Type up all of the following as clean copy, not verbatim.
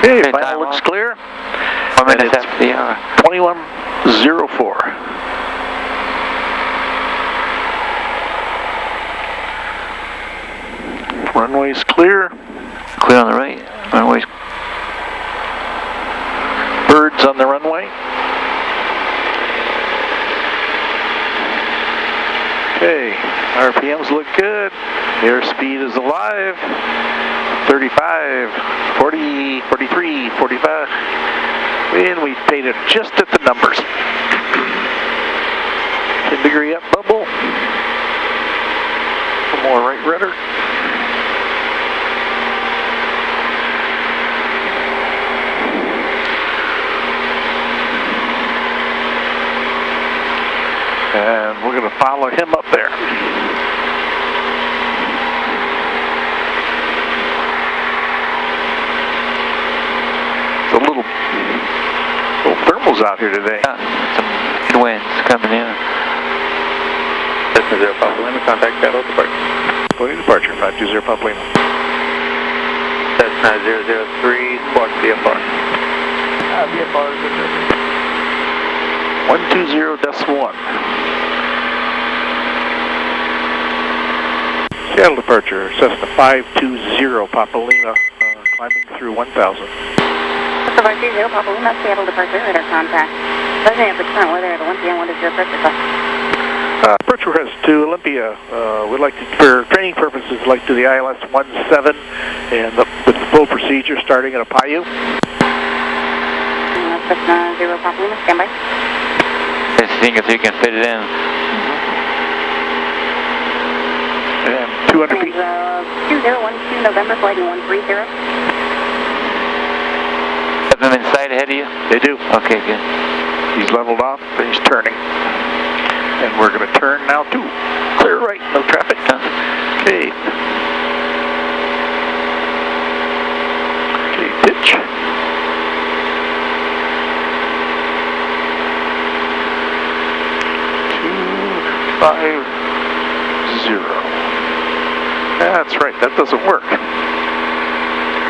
Okay, final looks clear. 1 minute after the hour. 21:04. Runway's clear. Clear on the right. Runway's birds on the runway. Okay, RPMs look good. Airspeed is alive. 35, 40, 43, 45. And we paid it just at the numbers. 10-degree up bubble. One more right rudder. And we're going to follow him up there. It's a little thermals out here today. Yeah, some headwinds coming in. Cessna 0 Papa Lima, contact Seattle departure. Going departure, 520 Papa Lima. Cessna 003, squawk VFR. VFR is 120.1. Seattle departure, Cessna 520 Papa Lima, climbing through 1000. Cessna 520 Papa Lima, Seattle departure, radar contact. Doesn't have the current weather at Olympia, what is your approach request? Approach request to Olympia. We'd like to, for training purposes, like to the ILS 17 and with the full procedure starting at Apayou. Cessna 0 Papa Lima, standby. Just seeing if you can fit it in. And 200 feet. 2012 November, flighting 130. Have them in sight ahead of you? They do. Okay, good. He's leveled off, but he's turning. And we're going to turn now too. Clear right, no traffic. Okay. Okay, pitch. 250. That's right, that doesn't work.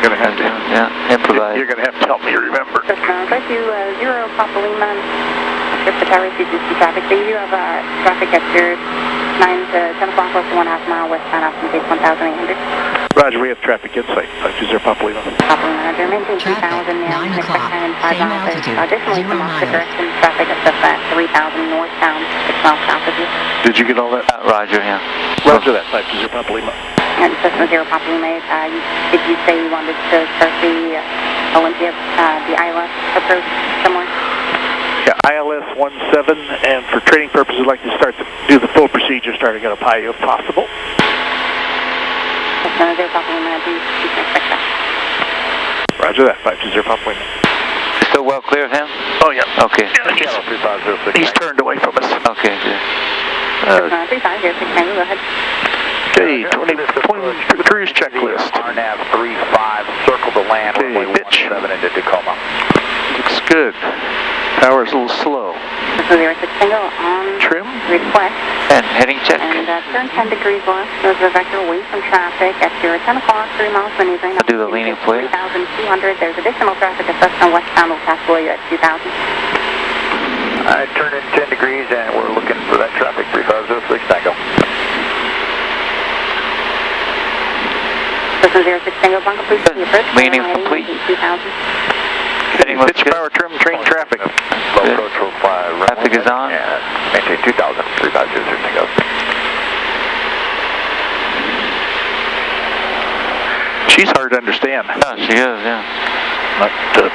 You're going to have to improvise. You're going to have to help me remember. Cessna 520 Papa Lima. If the tower sees traffic, so you do have traffic at your 9 to 10 o'clock, less than 1/2 mile westbound off from base 1800. Roger, we have traffic in sight. 520 Papa Lima. Papa Lima, Roger, maintain 3000 now, next time 5 miles. Additionally, from opposite direction, traffic at stuff at 3000 northbound, 6 miles south of you. Did you get all that? Roger, yeah. Roger that, 520 Papa Lima. And Cessna 0 Papa Lima, did you say you wanted to start the Olympia, the ILS approach somewhere? Yeah, ILS 17, and for training purposes, I'd like to do the full procedure starting at Apayou if possible. Cessna 0 Papa Lima, do you expect that? Roger that, 520 Papa Lima. Still well clear of him? Oh, yeah. Okay. Yeah, he's turned away from us. Okay, good. Cessna 3506, go ahead. Okay, 20 cruise checklist. RNAV 35, circle the land, runway 17 into Tacoma. Looks good. Power's a little slow. Cessna 06 on Trim. request. And heading check. And turn 10 degrees left, those are vector away from traffic at your 10 o'clock, 3 miles maneuvering. I'll do the leaning for you. 3,200, there's additional traffic at Cessna westbound will pass below you at 2,000. I turn in 10 degrees and we're looking for that traffic, 3506 Tango. Cessna 06 Tango, Blanco, please see approach. Leaning complete. 2,000. Heading Pitch power trim, train traffic. Low approach will fly. Traffic is on. And maintain 2,000, 3506 Tango. She's hard to understand. Oh, she is, yeah. Not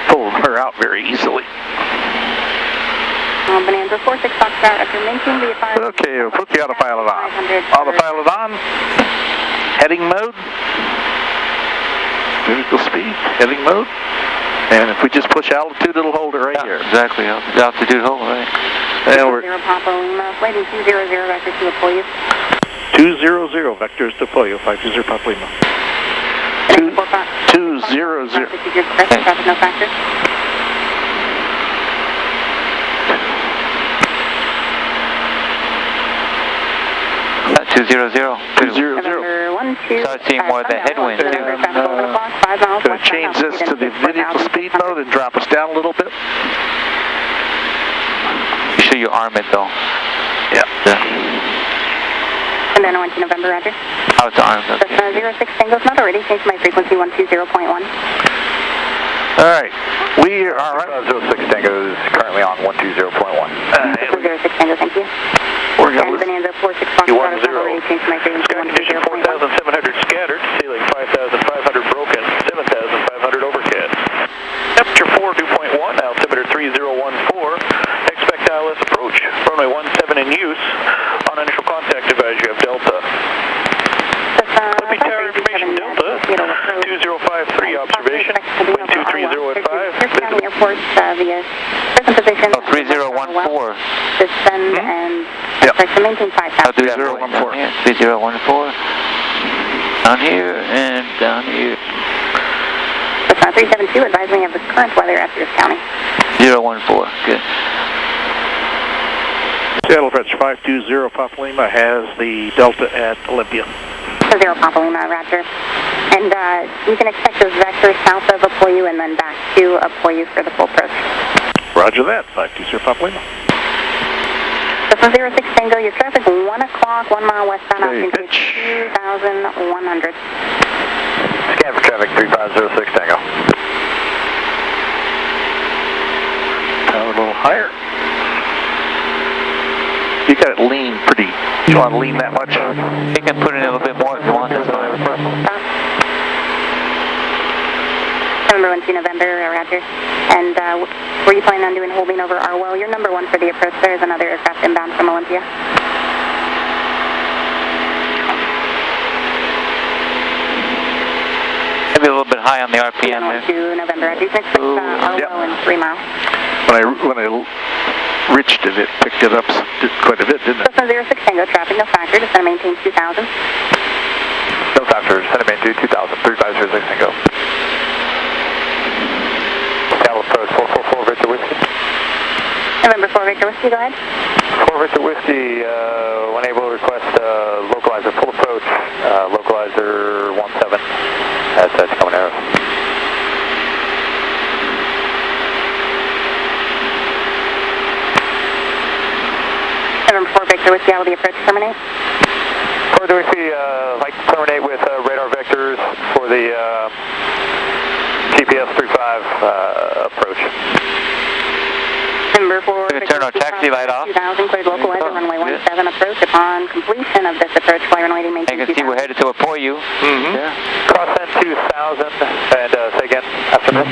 pull her out very easily. Bonanza 46 Foxtrot, after maintaining the fire. Okay, we'll put the autopilot on. Autopilot on. Heading mode. Vertical speed. Heading mode. And if we just push altitude, it'll hold it right here. Exactly, altitude hold, right. And we're 0 Papa Lima, flighting 200 vector to Apollo. 200 vectors to Apollo, 520 Papa Lima. 200. Traffic no factor. 200. 200. November 12. Start seeing more of the headwinds too. Going to change this to the vertical speed. and drop us down a little bit. Make sure you arm it though. Yeah. And then 1 to November, roger. How it's armed? Okay. Cessna 06 Tango's not already. Change my frequency 120.1. All right. We are all right. 06 Tango is currently on 120.1. Cessna 06 Tango, thank you. We're And going to Bonanza 46 Fox Roger, not already. Change my frequency Sky condition 4,700 scattered, ceiling 5,500 broken, 7,500 overcast. Temperature 4, dew point 1, altimeter 3014. Expect ILS approach. Runway 17 in use. On initial contact device, you have Delta. Clippy Tower information, Delta. 2053 observation. Wind 230 at 5. County Airport via present position. Oh, 3014. Descend and start to maintain 5,000. I'll do that. 3014. 3014. Down here and down here. Cessna 372 advise me of the current weather at this county. 014. Good. Seattle French 520 Papa Lima has the Delta at Olympia. 0 Papa Lima, roger. And you can expect those vectors south of Apoyu and then back to Apoyu for the full approach. Roger that, 520 Papa Lima. Cessna 06 Tango, your traffic 1 o'clock, 1 mile westbound, Hey, altitude 2,100. Scan for traffic 3506 Tango. Power a little higher. You got it lean pretty. You want to lean that much? You can put in a little bit more if you want. That's fine. November 1 to November, roger. And were you planning on doing holding over Arwell? You're number 1 for the approach. There is another aircraft inbound from Olympia. Maybe a little bit high on the RPM there. 1 to November, roger. You can expect Arwell in 3 miles. When I reached it, it picked it up quite a bit, didn't it? Cessna 06 Tango, traffic no factor, descend and maintain 2,000. No factor, send it to 2000, 3506 Tango. Seattle approach 444 Victor Whiskey. November 4 Victor Whiskey, go ahead. 4 Victor Whiskey, when able to request localizer full approach, localizer 17. That's coming arrow. November 4 Victor Whiskey, how will the approach terminate? Further Whiskey, like to terminate with radar vectors for the GPS 35 approach. November 4 We're going to turn our taxi light off. 2000, cleared local weather, runway 17 approach. Upon completion of this approach, fly runway to maintain You can see we're headed to Apoyu. Yeah. Cross end 2000, and say again after this.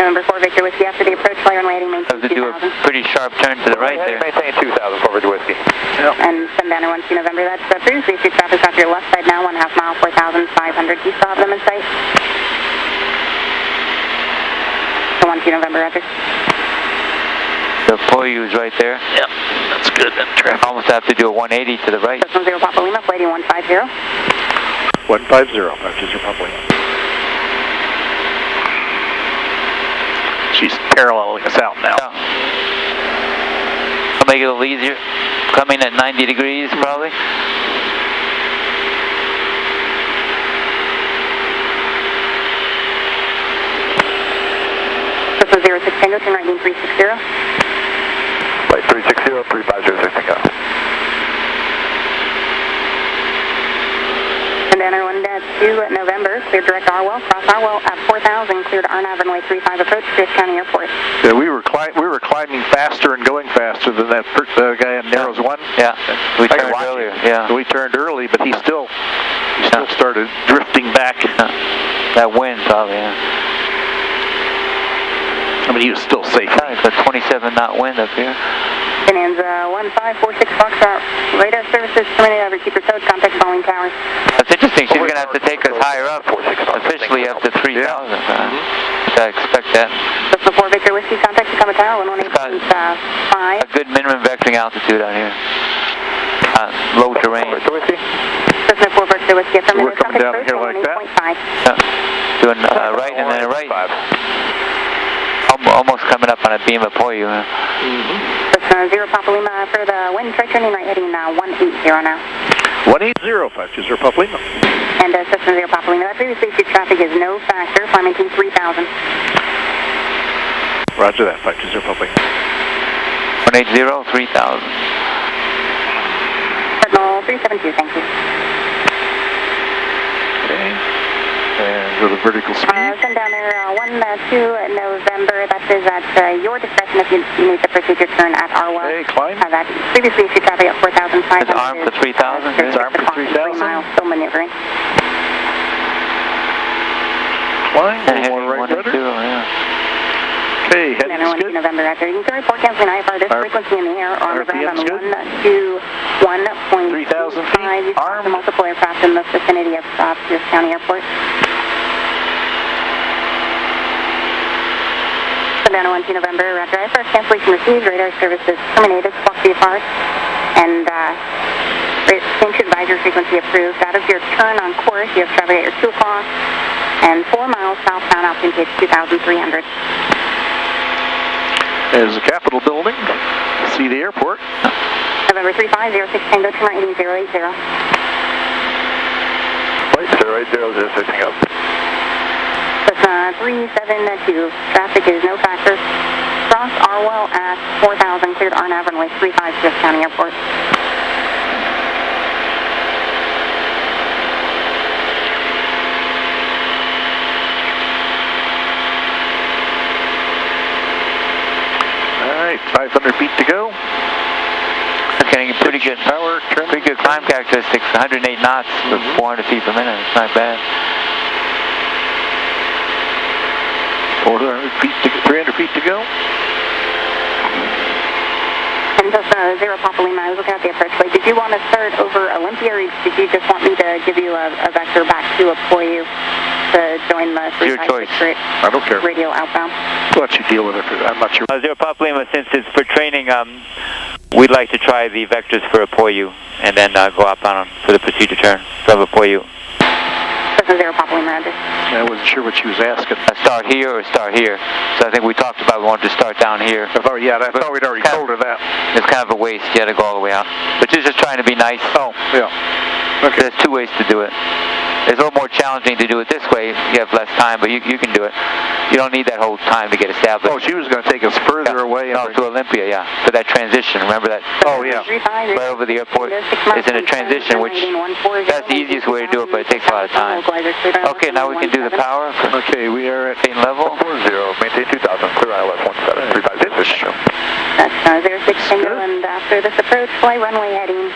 November 4 Victor Whiskey, after the approach, fly runway to maintain Have to do a 2000. pretty sharp turn to the right there. Maintain 2000 for Victor Whiskey. And send down 1 to November. That's previously issued traffic off your left side now, 1/2 mile, 4,500. Do you still have them in sight? So 1 to November, roger. The Apoyu is right there. Yep, that's good then, traffic. Almost have to do a 180 to the right. Cessna 0 Papa Lima, flight 150. 150, 520 Papa Lima. She's paralleling us out now. Yeah. I'll make it a little easier. Coming at 90 degrees probably. Cessna 06 Tango, turn right beam 360. Flight 360, 3506 Tango. And then 1 to November, cleared direct Arwell, cross Arwell at 4,000, cleared Arnav runway 35 approach, Pierce County Airport. Yeah, we were climbing faster and going faster than that guy in Narrows 1. Yeah, we turned earlier. Yeah, we turned early, but he still started drifting back. That wind probably. Yeah. I mean, he was still safe. It's a 27 knot wind up here. Bonanza 1546 Foxtrot, radar services terminated over Keeper Code, contact following towers. That's interesting. She's going to have to take us higher up, officially up to 3,000. So I expect that. Just before Victor Whiskey, contact Tacoma Tower, 118.5. A good minimum vectoring altitude out here. Low terrain. Just before Victor Whiskey, affirmative, coming down contact here like that? 118.5. Doing right and then a right. Almost coming up on a beam of Apoyu. Cessna 0 Papa Lima for the wind, try turning right, heading 180 now. 180, 520 Papa Lima. And Cessna 0 Papa Lima, that previously issued traffic is no factor, fly maintain 3,000. Roger that, 520 Papa Lima. 180, 3000. Signal 372, thank you. Okay. And go to vertical speed. Send down there 1-2 November. That is at your discretion if you need to proceed your turn at Arwell. Okay, climb. That previously issued traffic at 4,500. It's armed for 3,000. It's armed for 3,000. 3 miles, still maneuvering. Climb. Heading More right 182, rudder. yeah. Okay, heading is good. November after. You can report canceling IFR this frequency in the air on the ground on 121.35. 3,000 feet. Armed. Multiple aircraft in the vicinity of Pierce County Airport. Savannah 12 November after IFR cancellation received. Radar services terminated. Sapp IFR. And change to advisory frequency approved. That is your turn on course. You have traffic at your 2 o'clock and 4 miles southbound altitude 2,300. There's the Capitol building. See the airport. November 3506 Tango, turn right 080. Flight 08006, hang up. That's 372. Traffic is no factor. Cross Arwell at 4,000, cleared RNAV runway 35 Pierce County Airport. All right, 500 feet to go. Okay, pretty good power, pretty good climb characteristics. 108 knots with 400 feet per minute. It's not bad. 400 feet to 300 feet to go. And just Zero Papa Lima, I was looking at the approach way. Did you want to start over Olympia, or did you just want me to give you a vector back to Apoyu to join the 356 I don't care. radio outbound? I'll let you deal with it. I'm not sure. Zero Papa Lima, since it's for training, we'd like to try the vectors for Apoyu and then go outbound for the procedure turn. So Apoyu. This is Zero Papa Lima, Roger. I wasn't sure what she was asking. Start here or start here. So I think we talked about we wanted to start down here. I thought we'd already told her that. It's kind of a waste. You had to go all the way out. But you're just trying to be nice. Oh, yeah. Okay. There's 2 ways to do it. It's a little more challenging to do it this way. You have less time, but you can do it. You don't need that whole time to get established. Oh, she was going to take us further away. No, to Olympia, yeah. For that transition. Remember that? Oh, yeah. Right over the airport. It's in a transition, which that's the easiest way to do it, but it takes a lot of time. Okay, now we can do the power. Okay, we are at 8 level. 40, maintain 2,000, clear ILS 17, 356. That's 06 Tango, and after this approach, fly runway heading,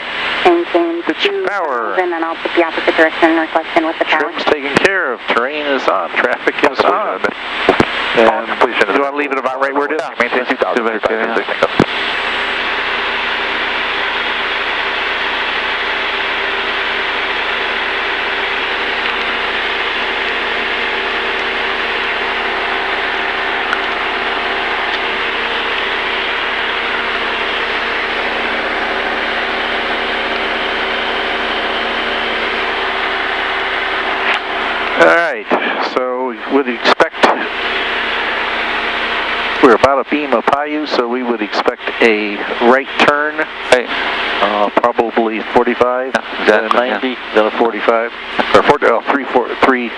maintain pitch power. And then I'll put the opposite direction and request in with the power. Trim's taken care of. Terrain is on. Traffic is on. And do you want to leave it about right where it is? Maintain 2,000, 356. Alright, so would expect, we're about a beam of Payu, so we would expect a right turn, probably 45, then a 90, then a 45, or 3.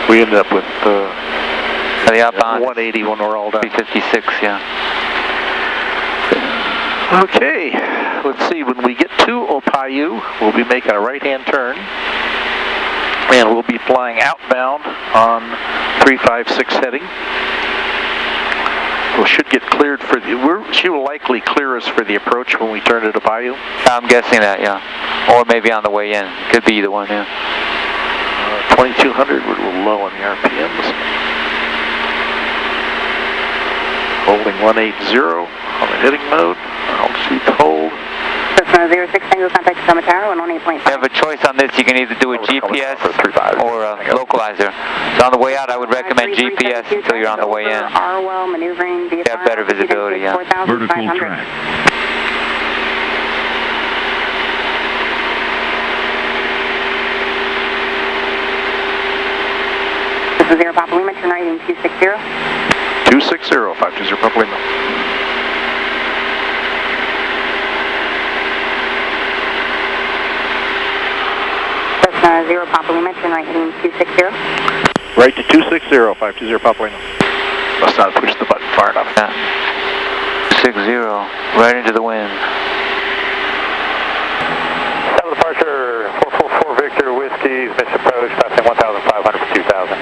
We end up with the outbound 180 when we're all done. 356, yeah. Okay, let's see, when we get to Opayu, we'll be making a right-hand turn. And we'll be flying outbound on 356 heading. We should get cleared for the. She will likely clear us for the approach when we turn it to Bayou. I'm guessing that, yeah. Or maybe on the way in. Could be either one, yeah. 2200, we're a little low on the RPMs. Holding 180 on the heading mode. Altitude hold. 06 Tango, contact Summit Tower, 118.5. You have a choice on this. You can either do a GPS or a localizer. So on the way out, I would recommend GPS until you're on the way in. Arwell, maneuvering, you have better visibility, yeah. Vertical track. This is Zero Papa Lima, turn right in 260. 260, 520 Papa Lima. Zero Papa Lima, turn right heading 260. Right to 260, 520 Papa Lima. Must not have pushed the button far enough. Yeah. 60, right into the wind. South departure, 444 Victor Whiskey, mission approach, passing 1,500 for 2,000.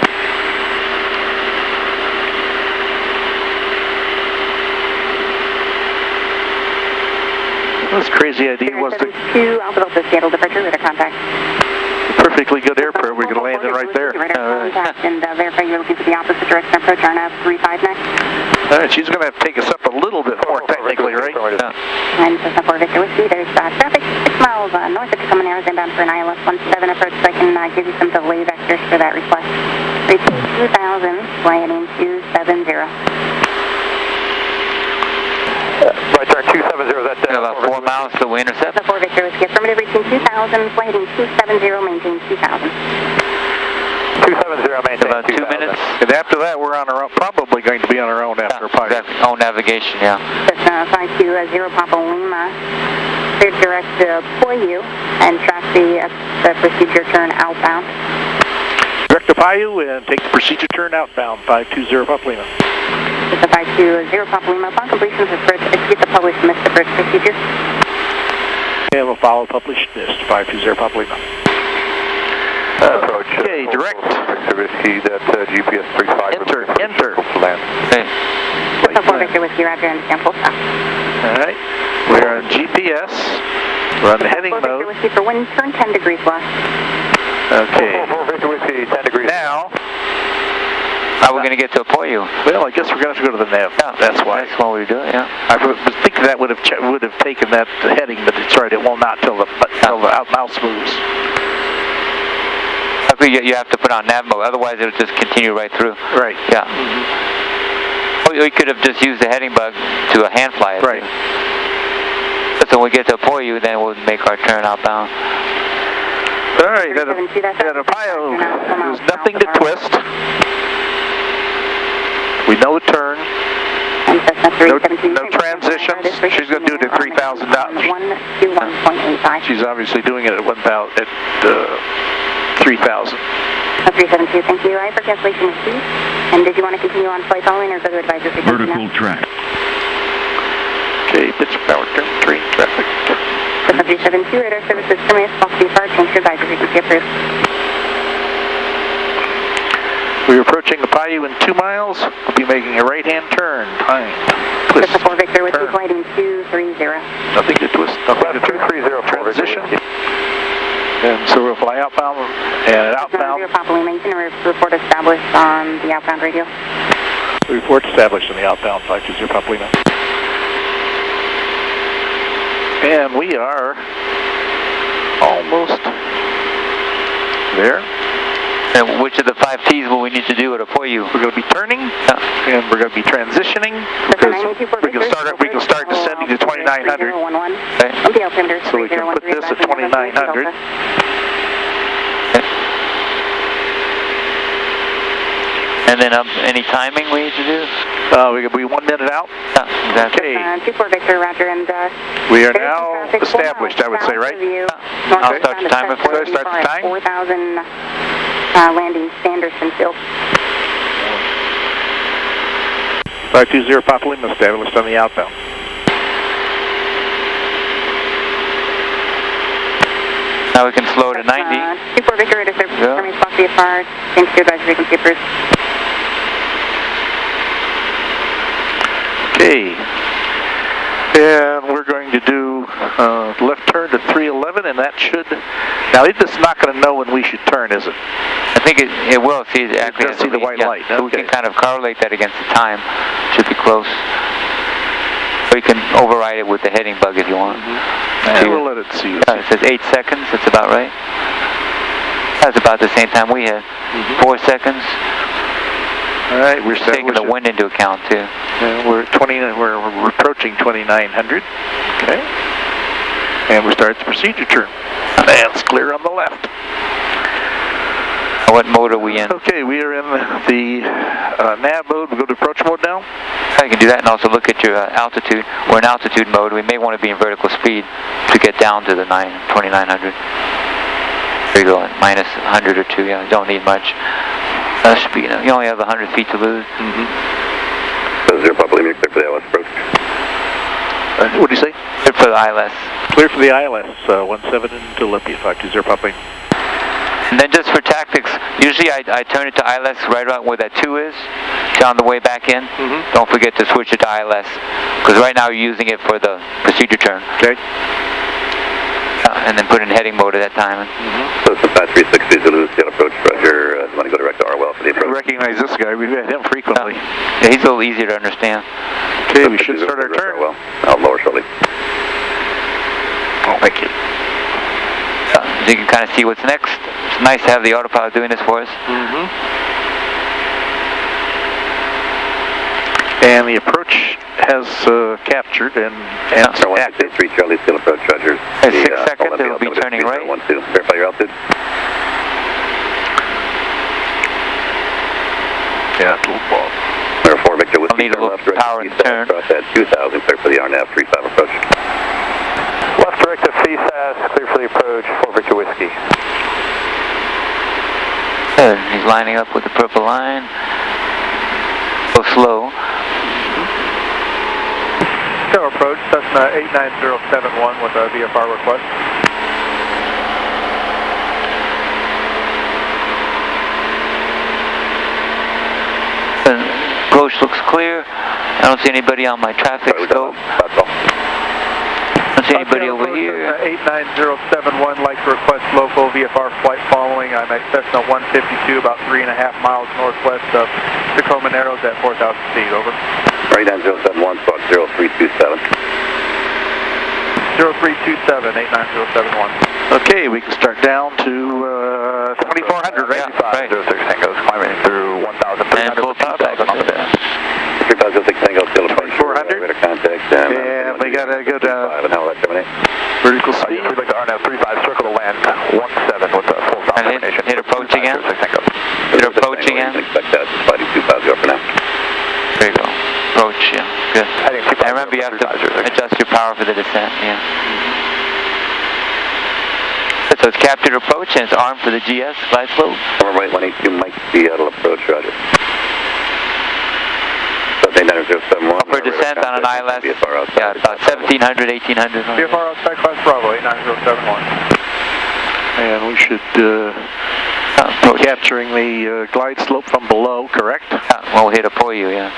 This crazy idea was to 2 Alpha Delta Seattle departure, radar contact. perfectly good airport. We could land it right there. Radar contact and verify you're looking for the opposite direction approach, RNAV 35 next. All right, she's going to have to take us up a little bit more technically, right? Yeah. And Cessna 4 Victor Whiskey, there's traffic 6 miles north of Tacoma Narrows inbound for an ILS 17 approach, so I can give you some delay vectors for that request. Reaching 2,000, landing 270. Right turn 270, is that About 4 miles to the intercept. Cessna 4 Victor Whiskey, affirmative, reaching 2,000, landing 270, maintain 2,000. 270, maintain About 2 minutes. And after that, we're on our own, probably going to be on our own after Pike. Own navigation, yeah. Cessna 520 Papa Lima, cleared direct to Poyu and track the procedure turn outbound. Direct to Payu and take the procedure turn outbound, 520 Papa Lima. Cessna 520 Papa Lima, upon completion of approach, execute the published missed approach procedure. And we'll follow published missed, 520 Papa Lima. approach. Okay, direct. Victor Whiskey, that GPS 35. Enter. Land. Okay. Cessna 4 Victor Whiskey, roger, understand, full stop. All right, we're on GPS. We're on the heading 4 Victor mode. Whiskey for wind, turn 10 degrees west. Okay. 4 Victor Whiskey, 10 degrees. Now, How are we going to get to Apoyo? well, I guess we're going to have to go to the nav. Yeah, That's why. That's why we do it, yeah. I was thinking that would have taken that heading, but it's right. It will not till the mouse moves. You have to put on nav mode, otherwise it'll just continue right through. Right. Yeah. Or we could have just used the heading bug to hand fly it. Right. So when we get to Apoyo, then we'll make our turn outbound. All right. At Ohio, there's nothing to twist. We know the turn. No transitions. She's going to do it at 3,000 knots. 121.85. She's obviously doing it at 1,000 at 3,000. 372, thank you. IFR cancellation received. And did you want to continue on flight following or go to advisory frequency Vertical now? track. Okay, pitch power turn, train traffic. Cessna 372, radar services terminus, Sapp IFR, change to advisory frequency approved. We're approaching the Payu in 2 miles. We'll be making a right-hand turn. Time. Twist. Cessna 4 Victor with Turn. lighting 230. Nothing to twist. Nothing to turn. 230. Transition. And so we'll fly outbound and outbound. Papa Lima, you can report established on the outbound radio. Report established on the outbound 520 Papa Lima. And we are almost there. And which of the 5 T's will we need to do at Apoyo? We're going to be turning, and we're going to be transitioning because we can start descending to 2,900. Okay. So we can put this at 2,900. And then any timing we need to do? We're going to be 1 minute out. Yeah, exactly. Okay. 24 Victor, roger, and We are now established, I would say, right? I'll start the timer for you. Start the time. 4,000 landing Sanderson Field. 520 Papa Lima established on the outbound. Now we can slow to 90. 24 Victor, radar services Yeah. terminus, Sapp IFR, change to advisory frequency approved. Okay. And we're going to do left turn to 311, and that should... Now, it's not going to know when we should turn, is it? I think it will see it actually. It does see the white light. So we Okay. can kind of correlate that against the time. Should be close. Or you can override it with the heading bug if you want. And we'll let it see. It says 8 seconds. That's about right. That's about the same time we had. 4 seconds. All right, we're Taking the wind into account too. And we're approaching 2,900. Okay. And we start the procedure turn. And it's clear on the left. What mode are we in? Okay, we are in the nav mode. We go to approach mode now. You can do that and also look at your altitude. We're in altitude mode. We may want to be in vertical speed to get down to the 2,900. There you go, minus 100 or 2. Yeah, you don't need much. That should be, you only have 100 feet to lose. 0 Papa Lima, clear for the ILS approach. What do you say? Clear for the ILS. Clear for the ILS, 17 into Olympia, 520 Papa Lima. And then just for tactics, usually I turn it to ILS right around where that 2 is, on the way back in. Don't forget to switch it to ILS, because right now you're using it for the procedure turn. Okay. And then put it in heading mode at that time. So it's a 5360 Zulu, Seattle approach, Roger. You want to go direct to Arwell for the I approach? recognize this guy. We've had him frequently. Yeah, he's a little easier to understand. Okay, we should start our turn. Well, I'll lower shortly. Oh, thank you. So you can kind of see what's next. It's nice to have the autopilot doing this for us. And the approach has captured and active. 3 Charlie, Seattle approach, Roger. At 6 seconds, it will be turning right. 12, verify your altitude. Yeah, it's a little ball. Number 4, Victor Whiskey. I'll need a little left, power in the turn. Cross at 2000, clear for the RNAV 35 approach. Left direct to CSAS, clear for the approach, 4 Victor Whiskey. Good. He's lining up with the purple line. Go slow. Tower approach, Cessna 89071 with a VFR request. The approach looks clear. I don't see anybody on my traffic scope. I don't see anybody over here. 89071, like to request local VFR flight following. I'm at Cessna 152, about 3.5 miles northwest of Tacoma Narrows at 4,000 feet, over. 89071, squawk 0327. 0327, 89071. Okay, we can start down to 2400, right? Yeah, right. 06 Tango's climbing through 1,300 full feet, 2,000 on the bed. 3506 Tango, still 2400. Radar contact. And we gotta go to 5 and how will that terminate? vertical speed. We'd like to RNAV 35, circle to land 17 with a full stop And hit approach again. 06 Tango. Hit approach again. You can expect that, just fighting 250 for now. There you go. Approach, yeah. Good. Heading 250. And remember, you have to adjust your power for the descent, yeah. So it's captured approach and it's armed for the GS, glide slope. Number right 182, Mike, Seattle approach, Roger. So 89071. For descent on an ILS, yeah, about 1700, 1800. VFR outside class Bravo, 89071. And we should be capturing the glide slope from below, correct? Well, we'll hit Apoyu, yeah.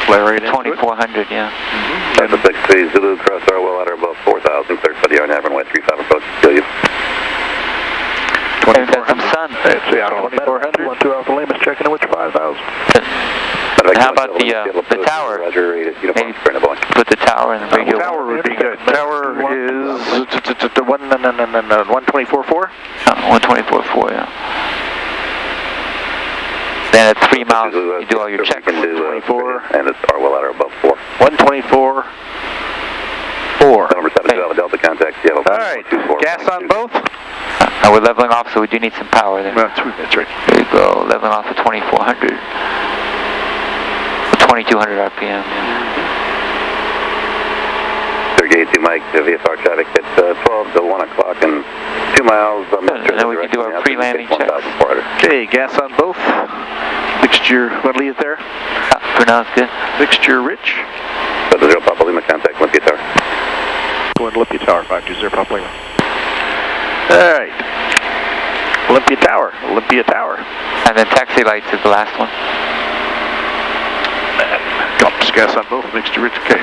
Fly right into it. 2400, yeah. Delta 6 Zulu, cross Arwell at or above 4,000, cleared for the RNAV runway 35 approach, kill you. We've got some sun. Yeah, 2400. 12 Alpha Lima, checking in with 5,000. And how about the tower? Roger, Maybe put the tower in the radio. Tower would be good. Tower is 124.4? 124.4, yeah. Then at 3 miles, you do all your checks. 24. And it's Arwell at or above 4. 124.4. Number 7, you have a Delta contact, Seattle. All right, gas on both? We're leveling off, so we do need some power there. That's right. There you go, leveling off at 2400. 2200 RPM, yeah. Gate 2 Mike, VFR traffic at 12 to 1 o'clock and 2 miles. And then we can do our pre-landing checks. Okay, gas on both. Mixture, want to leave it there? For now, it's good. Mixture rich. So the 0 Papa Lima contact Olympia Tower. Going to Olympia Tower, 520 Papa Lima. All right. Olympia Tower. And then taxi lights is the last one. Dumps gas on both, mixture rich, okay.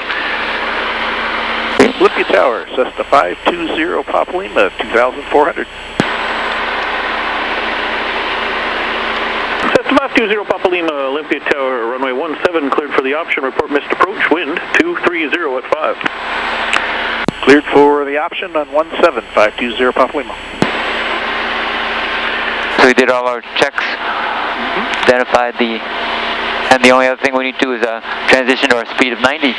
Olympia Tower, Cessna 520 Papa Lima, 2,400. Cessna 520 Papa Lima, Olympia Tower, runway 17, cleared for the option, report missed approach, wind 230 at 5. Cleared for the option on 17, 520 Papa Lima. So we did all our checks, identified and the only other thing we need to do is transition to our speed of 90.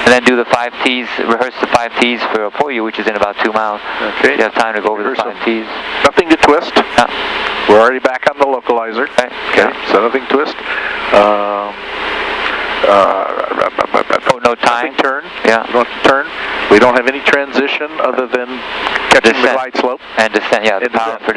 And then do the 5 Ts, rehearse the 5 Ts for Apoyu, which is in about 2 miles. Okay. You have time to go over the 5 Ts. Nothing to twist. We're already back on the localizer. Okay. So nothing twist. No time. Nothing turn. Yeah. We don't have to turn. We don't have any transition other than catching the glide slope. And descent, yeah, the power for descent.